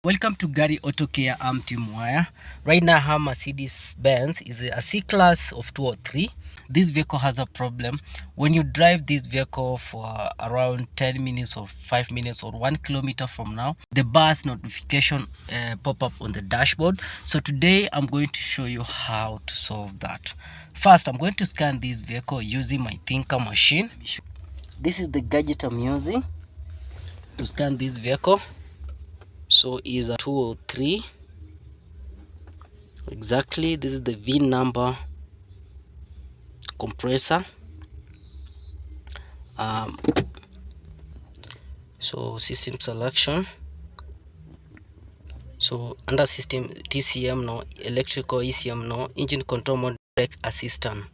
Welcome to Gariautocare. I'm Tim Wire. Right now I have Mercedes Benz is a C-Class of 203. This vehicle has a problem. When you drive this vehicle for around 10 minutes or 5 minutes or 1 kilometer from now, the BAS notification pop up on the dashboard. So today I'm going to show you how to solve that. First, I'm going to scan this vehicle using my thinker machine. This is the gadget I'm using to scan this vehicle. So is a 203 exactly. This is the VIN number, compressor, so system selection. So under system, TCM no, electrical ECM no, engine control mode, brake assistant.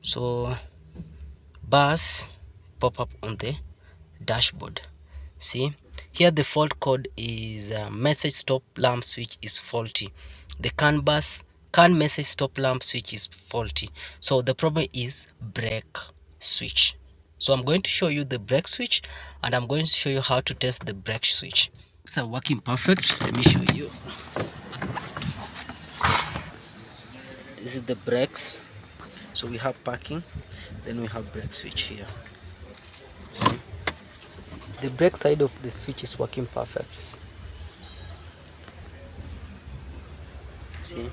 So BAS pop up on the dashboard. See here, the fault code is message stop lamp switch is faulty. The CAN message stop lamp switch is faulty. So the problem is brake switch. So I'm going to show you the brake switch, and I'm going to show you how to test the brake switch. It's working perfect. Let me show you. This is the brakes. So we have parking, then we have brake switch here. See? The brake side of the switch is working perfect. See,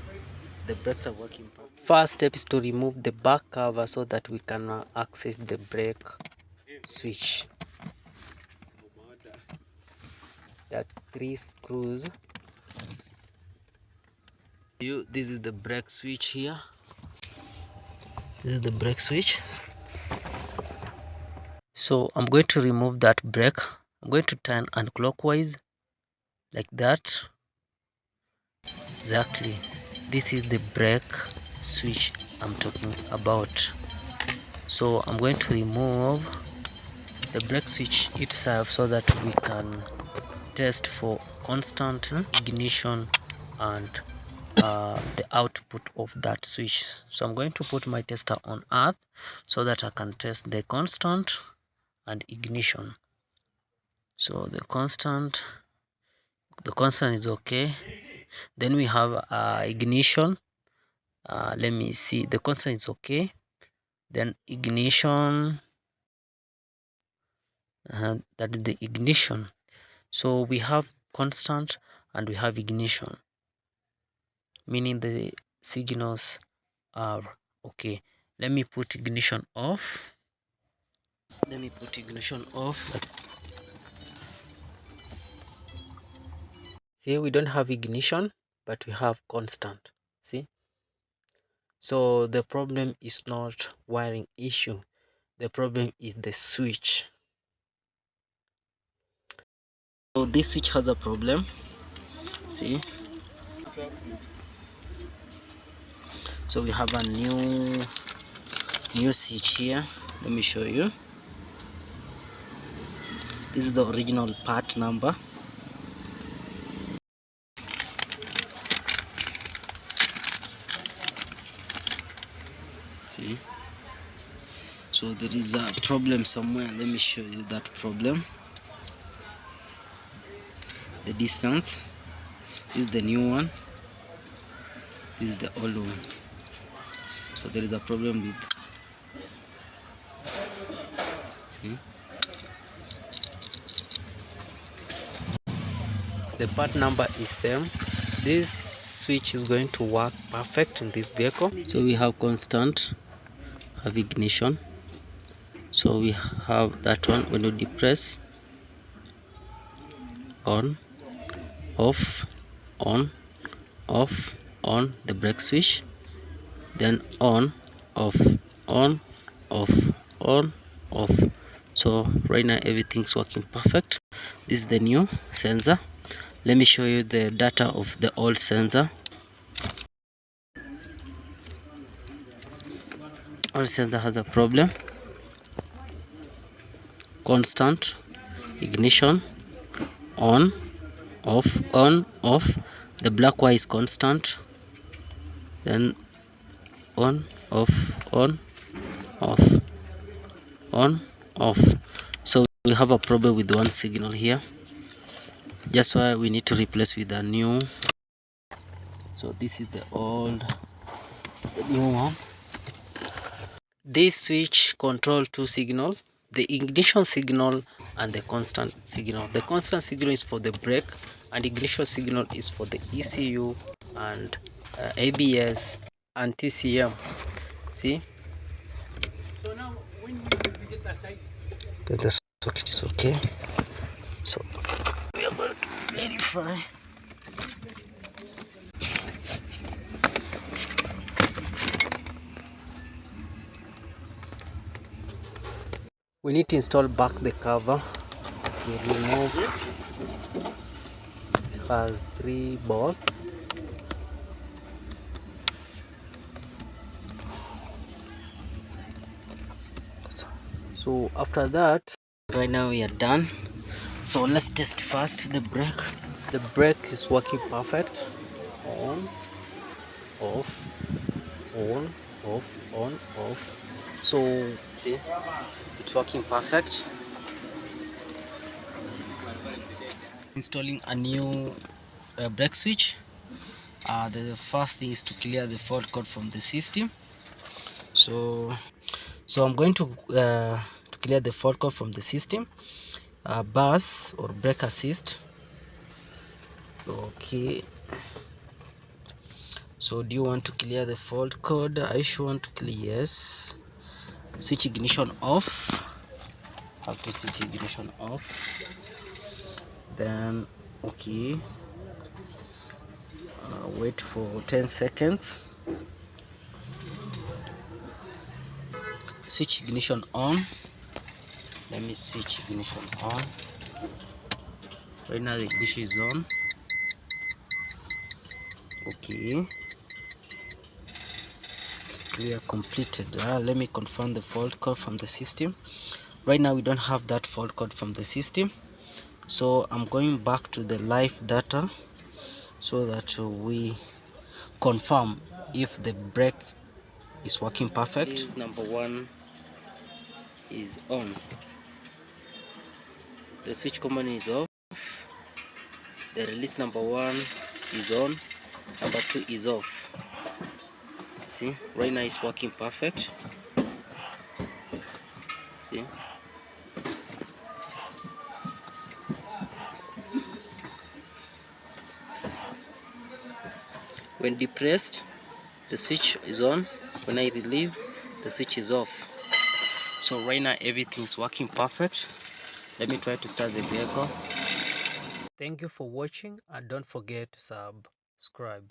the brakes are working perfect. First step is to remove the back cover so that we can access the brake switch. There are 3 screws. This is the brake switch here. This is the brake switch. So I'm going to remove that brake. I'm going to turn unclockwise like that. Exactly. This is the brake switch I'm talking about. So I'm going to remove the brake switch itself so that we can test for constant ignition and the output of that switch. So I'm going to put my tester on earth so that I can test the constant and ignition. So the constant is okay. Then we have ignition. Let me see, the constant is okay. Then ignition, that is the ignition. So we have constant and we have ignition, meaning the signals are okay. Let me put ignition off. See, we don't have ignition, but we have constant. See, so the problem is not wiring issue, the problem is the switch. So this switch has a problem. See, so we have a new switch here. Let me show you. This is the original part number. See, so there is a problem somewhere. Let me show you that problem. The distance, this is the new one, this is the old one. So there is a problem with, see, the part number is same. This switch is going to work perfect in this vehicle. So we have constant, have ignition. So we have that one. When you depress, on, off, on, off, on, the brake switch, then on, off, on, off, on, off. So right now everything's working perfect. This is the new sensor. Let me show you the data of the old sensor. Old sensor has a problem. Constant, ignition, on, off, on, off. The black wire is constant. Then on, off, on, off, on, off. So we have a problem with one signal here. Just why we need to replace with a new. So this is the new one. This switch control two signal, the ignition signal and the constant signal. The constant signal is for the brake and ignition signal is for the ECU and ABS and TCM. See? So now when we visit the site, the socket is okay. So we are going to verify. We need to install back the cover. We remove. It has 3 bolts. So after that, right now we are done. So let's test first the brake. The brake is working perfect. On, off, on, off, on, off. So see, it's working perfect. Installing a new brake switch. The first thing is to clear the fault code from the system. So I'm going to clear the fault code from the system. BAS or brake assist. Okay. So do you want to clear the fault code? I should want to clear. Yes. Switch ignition off. Have to switch ignition off. Then okay. Wait for 10 seconds. Switch ignition on. Let me switch ignition on. Right now the ignition is on. Okay. Clear completed. Let me confirm the fault code from the system. Right now we don't have that fault code from the system, so I'm going back to the live data so that we confirm if the brake is working perfect. This number 1 is on. The switch command is off. The release number 1 is on. Number 2 is off. See, right now it's working perfect. See. When depressed, the switch is on. When I release, the switch is off. So right now everything's working perfect. Let me try to start the vehicle. Thank you for watching and don't forget to subscribe.